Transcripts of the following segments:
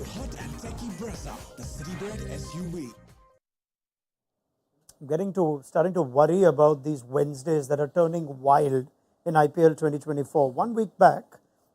your hot and techy Brezza, the Citybird SUV. Starting to worry about these Wednesdays that are turning wild in IPL 2024. 1 week back,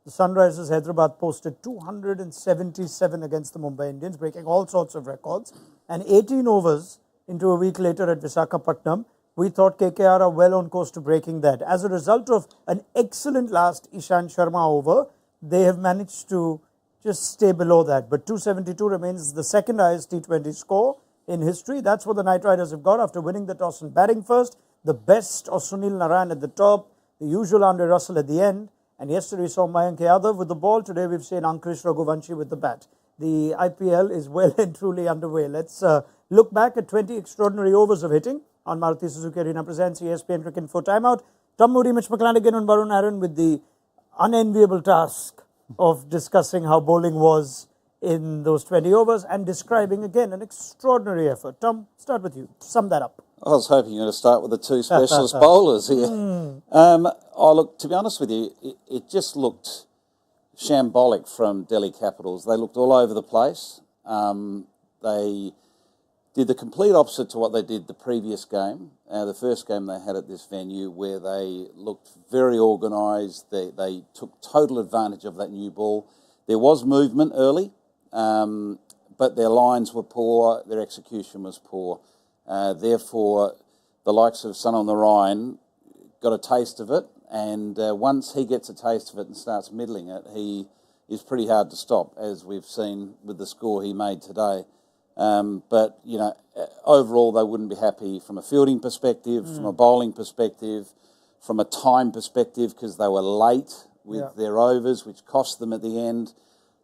the Sunrisers Hyderabad posted 277 against the Mumbai Indians, breaking all sorts of records. And 18 overs into a week later at Visakhapatnam, we thought KKR are well on course to breaking that. As a result of an excellent last Ishant Sharma over, they have managed to just stay below that. But 272 remains the second highest T20 score in history. That's what the Knight Riders have got after winning the toss and batting first. The best of Sunil Narine at the top, the usual Andre Russell at the end. And yesterday we saw Mayank Yadav with the ball. Today we've seen Angkrish Raghuvanshi with the bat. The IPL is well and truly underway. Let's look back at 20 extraordinary overs of hitting on Maruti Suzuki Arena presents ESPN Cricket Info Timeout. Moody and Mitchell McClenaghan and Varun Aaron with the unenviable task of discussing how bowling was in those 20 overs and describing again an extraordinary effort. Tom, start with you. Sum that up. I was hoping you were going to start with the two specialist bowlers here. Look, to be honest with you, it just looked shambolic from Delhi Capitals. They looked all over the place. They did the complete opposite to what they did the previous game, the first game they had at this venue, where they looked very organised. They took total advantage of that new ball. There was movement early, but their lines were poor, their execution was poor. Therefore, the likes of Sunil Narine got a taste of it, and once he gets a taste of it and starts middling it, he is pretty hard to stop, as we've seen with the score he made today. But, you know, overall they wouldn't be happy from a fielding perspective, from a bowling perspective, from a time perspective, because they were late with their overs, which cost them at the end.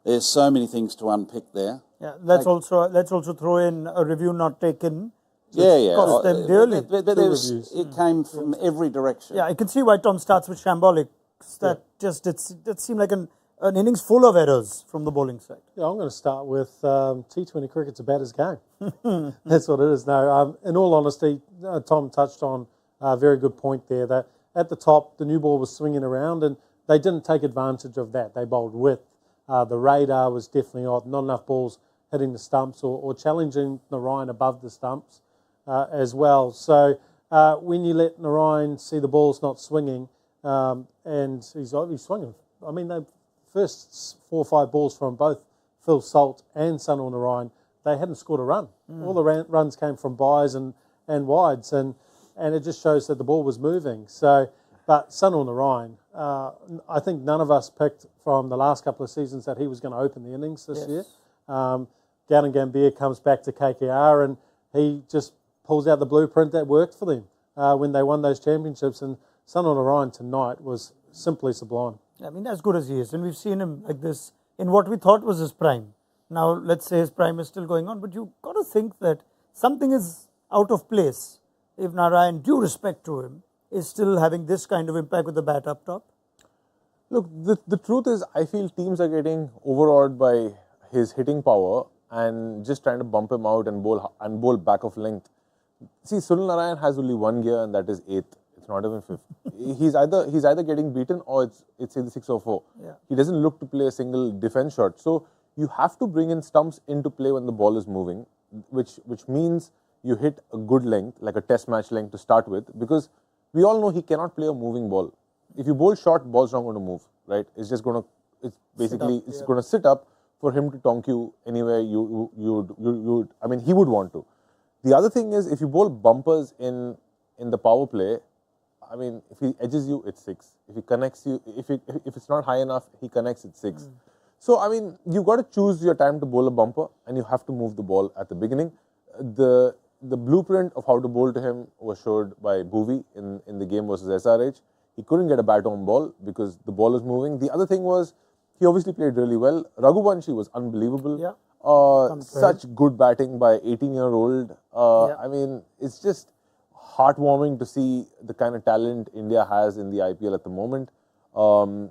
There's so many things to unpick there. Yeah, let's also throw in a review not taken. Cost them dearly. But it came from every direction. Yeah, I can see why Tom starts with shambolic. That seemed like an innings full of errors from the bowling side. Yeah, I'm going to start with T20 cricket's a batter's game. That's what it is. No, in all honesty, Tom touched on a very good point there, that at the top, the new ball was swinging around and they didn't take advantage of that. They bowled width. The radar was definitely odd. Not enough balls hitting the stumps or challenging Narine above the stumps as well. So when you let Narine see the ball's not swinging, and he's swinging. I mean, the first 4 or 5 balls from both Phil Salt and Sunil Narine, they hadn't scored a run. All the runs came from byes and wides, and it just shows that the ball was moving. So, but Sunil Narine, I think none of us picked from the last couple of seasons that he was going to open the innings this year. Gautam Gambhir comes back to KKR and he just pulls out the blueprint that worked for them when they won those championships. And Sunil Narine tonight was simply sublime. I mean, as good as he is. And we've seen him like this in what we thought was his prime. Now, let's say his prime is still going on, but you've got to think that something is out of place if Narine, due respect to him, is still having this kind of impact with the bat up top. Look, the truth is, I feel teams are getting overawed by his hitting power and just trying to bump him out and bowl back of length. See, Sunil Narine has only one gear, and that is 8th. It's not even 5th. He's either getting beaten or it's either 6 or 4. Yeah. He doesn't look to play a single defense shot. So you have to bring in stumps into play when the ball is moving, which means you hit a good length, like a test match length to start with, because we all know he cannot play a moving ball. If you bowl short, ball's not going to move, right? It's just going to, going to sit up for him to tonk you anywhere I mean, he would want to. The other thing is, if you bowl bumpers in the power play, I mean, if he edges you, it's 6. If he connects you, if it's not high enough, he connects, it's 6. So, I mean, you've got to choose your time to bowl a bumper, and you have to move the ball at the beginning. The blueprint of how to bowl to him was showed by Bhuvi in the game versus SRH. He couldn't get a bat on ball because the ball is moving. The other thing was, he obviously played really well. Raghuvanshi was unbelievable. Yeah. Such good batting by 18-year-old. I mean, it's just heartwarming to see the kind of talent India has in the IPL at the moment.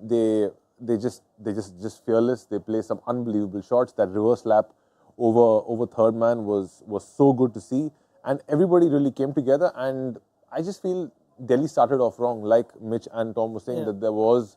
They just fearless. They play some unbelievable shots. That reverse lap over third man was so good to see, and everybody really came together. And I just feel Delhi started off wrong, like Mitch and Tom were saying, that there was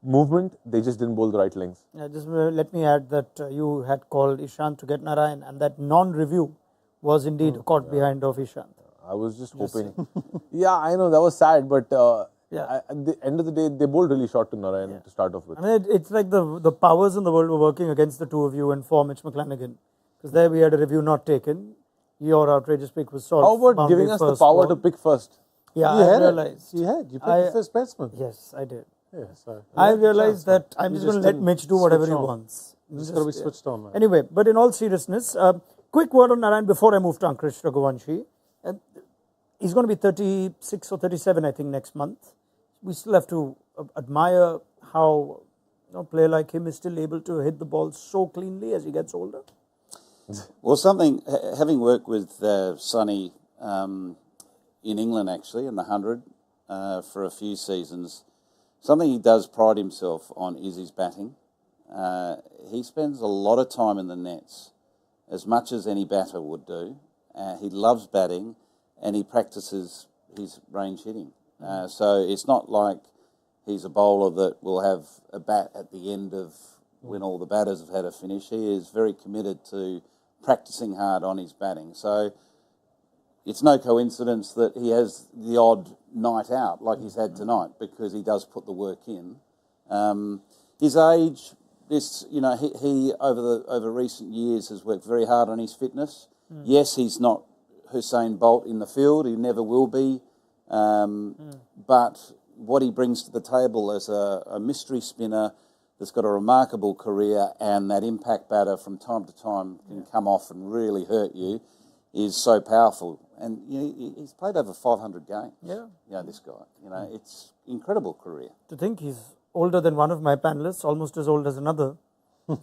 movement. They just didn't bowl the right lengths. Just let me add that you had called Ishant to get Narine, and that non-review was indeed caught behind of Ishant. I was just hoping. Yeah, I know that was sad, but at the end of the day, they bowled really short to Narine to start off with. I mean, it's like the powers in the world were working against the two of you and for Mitch McClenaghan. Because there we had a review not taken. Your outrageous pick was sort How of about giving us the power to pick first? Yeah, You I had realized. it. You picked the first batsman. Yes, I did. Yeah, so I realized that I'm You just going to just let Mitch do whatever he switch on. wants. It's got to be switched on, mate. Anyway, but in all seriousness, quick word on Narine before I move to Angkrish Raghuvanshi. He's going to be 36 or 37, I think, next month. We still have to admire how a player like him is still able to hit the ball so cleanly as he gets older. Well, having worked with Sonny in England, actually, in the 100 for a few seasons, something he does pride himself on is his batting. He spends a lot of time in the nets, as much as any batter would do. He loves batting, and he practices his range hitting. So it's not like he's a bowler that will have a bat at the end of when all the batters have had a finish. He is very committed to practicing hard on his batting. So it's no coincidence that he has the odd night out like he's had tonight, because he does put the work in. His age, he over recent years has worked very hard on his fitness. Yes, he's not Usain Bolt in the field. He never will be. But what he brings to the table as a mystery spinner that's got a remarkable career, and that impact batter from time to time can come off and really hurt you, is so powerful. And he's played over 500 games. Yeah. This guy. It's incredible career. To think he's older than one of my panelists, almost as old as another,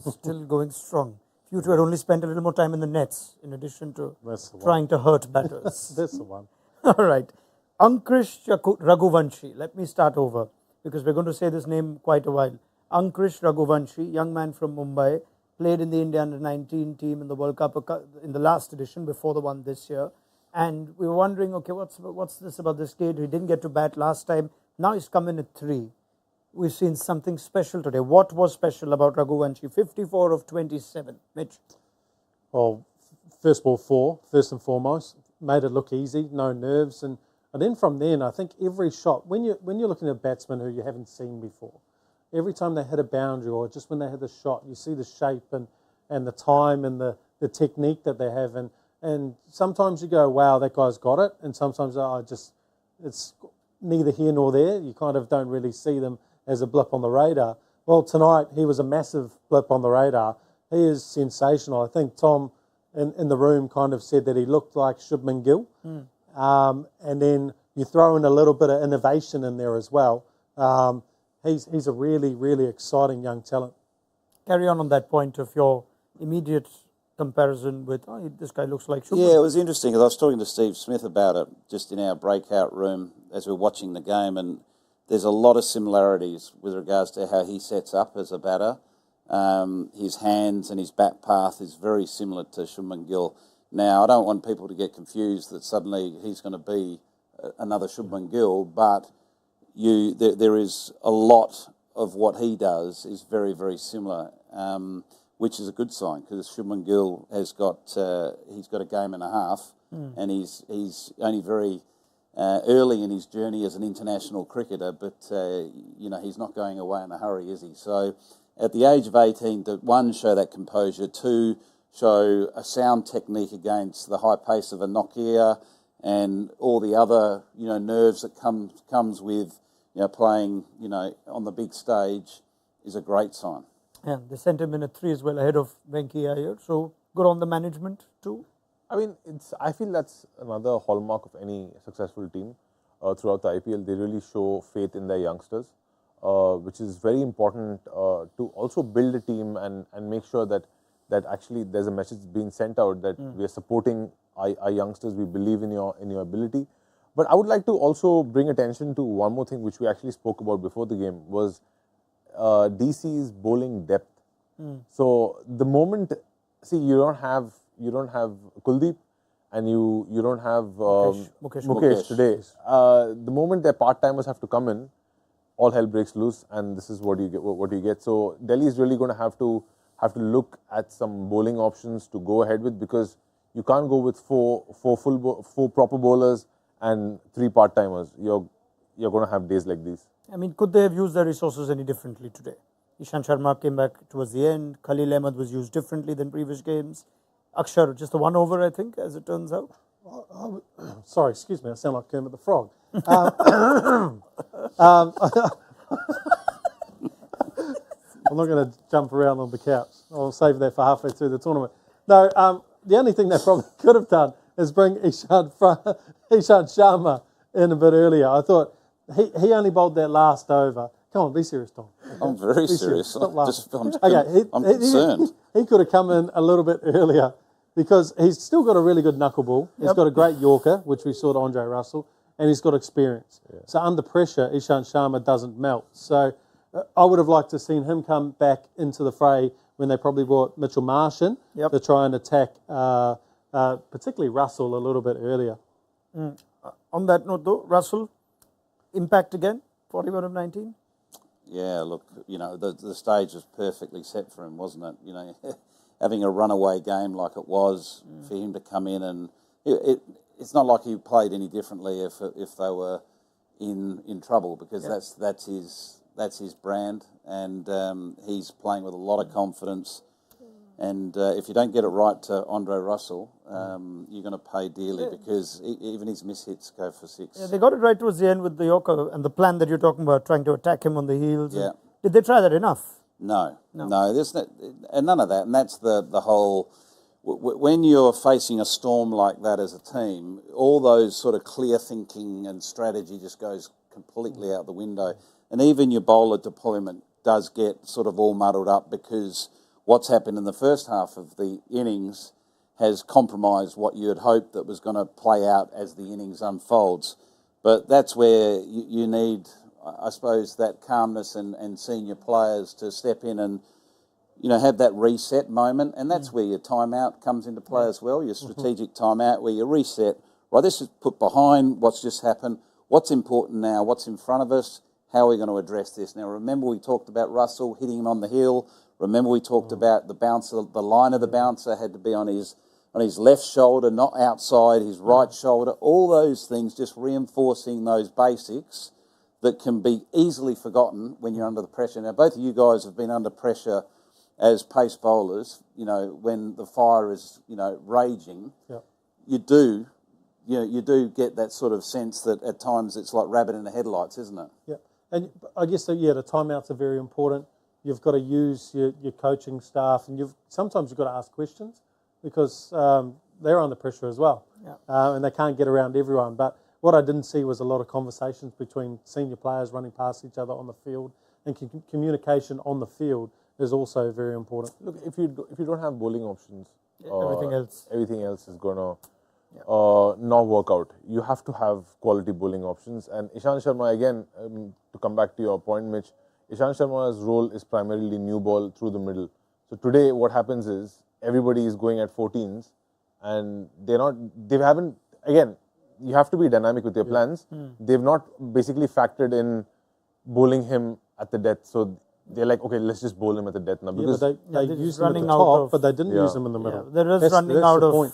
still going strong. If you two had only spent a little more time in the nets, in addition to trying to hurt batters. That's the one. All right. Angkrish Raghuvanshi. Let me start over, because we're going to say this name quite a while. Angkrish Raghuvanshi, young man from Mumbai, played in the India under-19 team in the World Cup in the last edition before the one this year. And we were wondering, okay, what's this about this kid? He didn't get to bat last time. Now he's come in at 3. We've seen something special today. What was special about Raghuvanshi? 54 of 27. Mitch? Well, first ball 4, first and foremost. Made it look easy, no nerves. And then from then, I think every shot, when you're looking at a batsman who you haven't seen before, every time they hit a boundary or just when they hit the shot, you see the shape and the time and the technique that they have. And sometimes you go, wow, that guy's got it. And sometimes it's neither here nor there. You kind of don't really see them as a blip on the radar. Well, tonight he was a massive blip on the radar. He is sensational. I think Tom in the room kind of said that he looked like Shubman Gill. And then you throw in a little bit of innovation in there as well. He's a really, really exciting young talent. Carry on that point of your immediate comparison with, this guy looks like Shubman. Yeah, it was interesting, because I was talking to Steve Smith about it just in our breakout room as we were watching the game, and there's a lot of similarities with regards to how he sets up as a batter. His hands and his bat path is very similar to Shubman Gill. Now, I don't want people to get confused that suddenly he's going to be another Shubman Gill, but there is a lot of what he does is very, very similar, which is a good sign, because Shubman Gill has got he's got a game and a half, and he's only very early in his journey as an international cricketer, but he's not going away in a hurry, is he? So at the age of 18, to 1, show that composure, 2, show a sound technique against the high pace of a Nokia and all the other nerves that comes with playing on the big stage, is a great sign. Yeah, they sent him in at 3 as well, ahead of Venki Iyer. So good on the management too. I mean, I feel that's another hallmark of any successful team throughout the IPL. They really show faith in their youngsters, which is very important to also build a team and make sure that actually there's a message being sent out that we are supporting our youngsters. We believe in your ability. But I would like to also bring attention to one more thing which we actually spoke about before the game, was DC's bowling depth. So the moment, you don't have Kuldeep and you don't have Mukesh today. The moment their part-timers have to come in, all hell breaks loose, and this is what you get. What you get. So Delhi is really going to have to look at some bowling options to go ahead with, because you can't go with four proper bowlers and 3 part-timers. You're going to have days like these. I mean, could they have used their resources any differently today? Ishant Sharma came back towards the end. Khalil Ahmed was used differently than previous games. Akshar, just the 1 over, I think, as it turns out. Sorry, excuse me, I sound like Kermit the Frog. I'm not going to jump around on the couch. I'll save that for halfway through the tournament. No, the only thing they probably could have done is bring Ishant Sharma in a bit earlier. I thought he only bowled that last over. Come on, be serious, Tom. I'm very serious. Stop laughing. I'm concerned. He could have come in a little bit earlier, because he's still got a really good knuckle ball. He's got a great Yorker, which we saw to Andre Russell, and he's got experience. Yeah. So under pressure, Ishant Sharma doesn't melt. So I would have liked to have seen him come back into the fray when they probably brought Mitchell Marsh in to try and attack particularly Russell a little bit earlier. On that note, though, Russell, impact again, 41 of 19? Yeah, look, the stage was perfectly set for him, wasn't it? Having a runaway game like it was, for him to come in, and it's not like he played any differently if they were in trouble, because that's his brand, and he's playing with a lot of confidence. And if you don't get it right to Andre Russell, you're going to pay dearly, because even his miss hits go for 6. Yeah, they got it right towards the end with the Yorker and the plan that you're talking about, trying to attack him on the heels. Yeah. Did they try that enough? No. There's none of that, and that's the whole. When you're facing a storm like that as a team, all those sort of clear thinking and strategy just goes completely out the window, and even your bowler deployment does get sort of all muddled up, because what's happened in the first half of the innings has compromised what you had hoped that was going to play out as the innings unfolds. But that's where you need, I suppose, that calmness and senior players to step in and, have that reset moment. And that's where your timeout comes into play as well, your strategic timeout, where you reset. Right, this is put behind what's just happened. What's important now? What's in front of us? How are we going to address this? Now, remember we talked about Russell hitting him on the heel. Remember we talked about the bouncer, the line of the bouncer had to be on his left shoulder, not outside his right shoulder. All those things, just reinforcing those basics that can be easily forgotten when you're under the pressure. Now, both of you guys have been under pressure as pace bowlers. When the fire is raging, you do get that sort of sense that at times it's like rabbit in the headlights, isn't it? Yeah, and I guess the timeouts are very important. You've got to use your coaching staff, and sometimes you've got to ask questions, because they're under pressure as well, and they can't get around everyone. But what I didn't see was a lot of conversations between senior players running past each other on the field, and communication on the field is also very important. Look, if you don't have bowling options, everything else is going to not work out. You have to have quality bowling options. And Ishant Sharma, again, to come back to your point, Mitch, Ishant Sharma's role is primarily new ball through the middle. So today what happens is everybody is going at 14s, and again, you have to be dynamic with your plans. They've not basically factored in bowling him at the death. So they're like, okay, let's just bowl him at the death now. Because they used him at the top, but they didn't use him in the middle. They're just running out of...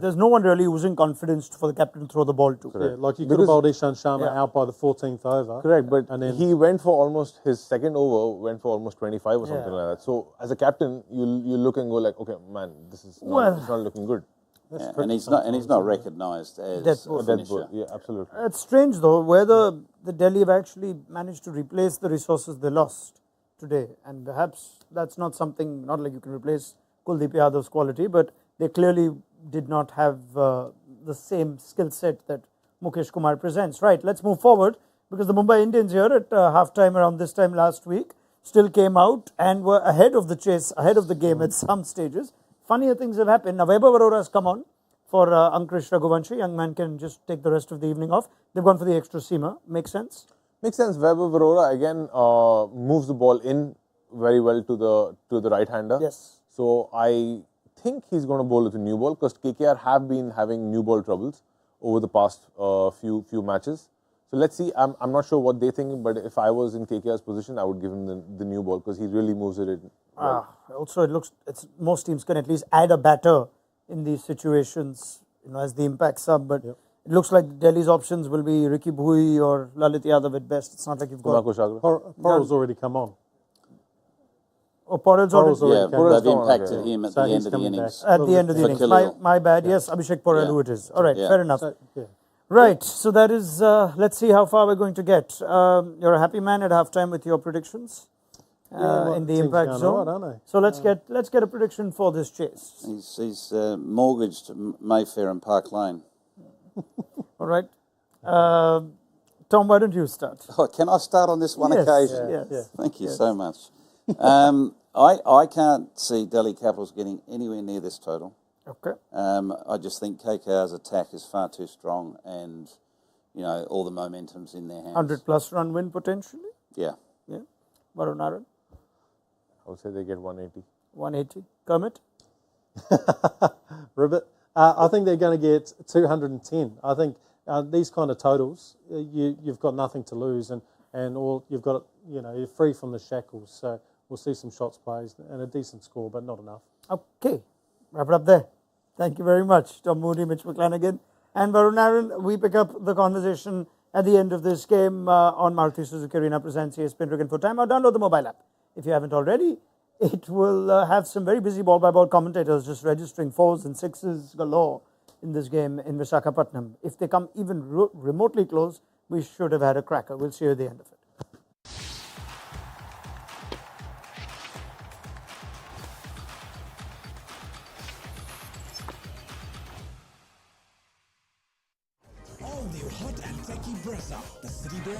there's no one really oozing confidence for the captain to throw the ball to. Yeah, like you could have bowled Ishant Sharma out by the 14th over. Correct, but he went for almost, his second over went for almost 25 or something like that. So as a captain, you look and go like, okay, man, this is not, it's not looking good. And he's not recognised as a finisher. Yeah, absolutely. It's strange though, whether the Delhi have actually managed to replace the resources they lost today, and perhaps that's not something, not like you can replace Kuldeep Yadav's quality, but they clearly did not have the same skill set that Mukesh Kumar presents. Right, let's move forward, because the Mumbai Indians here at half-time around this time last week still came out and were ahead of the chase, ahead of the game at some stages. Funnier things have happened. Now, Vaibhav Arora has come on for Angkrish Raghuvanshi. Young man can just take the rest of the evening off. They've gone for the extra seamer. Makes sense? Makes sense. Vaibhav Arora again moves the ball in very well to the right-hander. Yes. So I think he's going to bowl with a new ball, because KKR have been having new ball troubles over the past few matches. So let's see. I'm not sure what they think, but if I was in KKR's position, I would give him the new ball because he really moves it in. Well. Also, most teams can at least add a batter in these situations, as the impact sub. But it looks like Delhi's options will be Ricky Bhui or Lalit Yadav at best. It's not like you've got. Porrell's already come on. Oh, Porrell's already come on. They've impacted him at the end of the innings. At the end of the innings. My bad. Yes, Abhishek Porrell, who it is. All right, fair enough. Right, so that is, let's see how far we're going to get. You're a happy man at halftime with your predictions in the impact zone. Right, aren't they? So let's get a prediction for this chase. He's mortgaged Mayfair and Park Lane. All right. Tom, why don't you start? Oh, can I start on this one occasion? Yes. Thank you so much. I can't see Delhi Capitals getting anywhere near this total. Okay. I just think KKR's attack is far too strong, and all the momentum's in their hands. 100+ run win potentially. Yeah. Varun Aaron. I would say they get 180. 180. Kermit. Ribbit. I think they're going to get 210. I think these kind of totals, you've got nothing to lose, and all you've got, you're free from the shackles. So we'll see some shots played and a decent score, but not enough. Okay. Wrap it up there. Thank you very much, Tom Moody, Mitch McClenaghan, and Varun Aaron. We pick up the conversation at the end of this game on Maruti Suzuki Arena presents ESPN Cricket for Time. Or download the mobile app if you haven't already. It will have some very busy ball-by-ball commentators just registering 4s and 6s galore in this game in Visakhapatnam. If they come even remotely close, we should have had a cracker. We'll see you at the end of it. All new hot and techy Brezza, the City Bird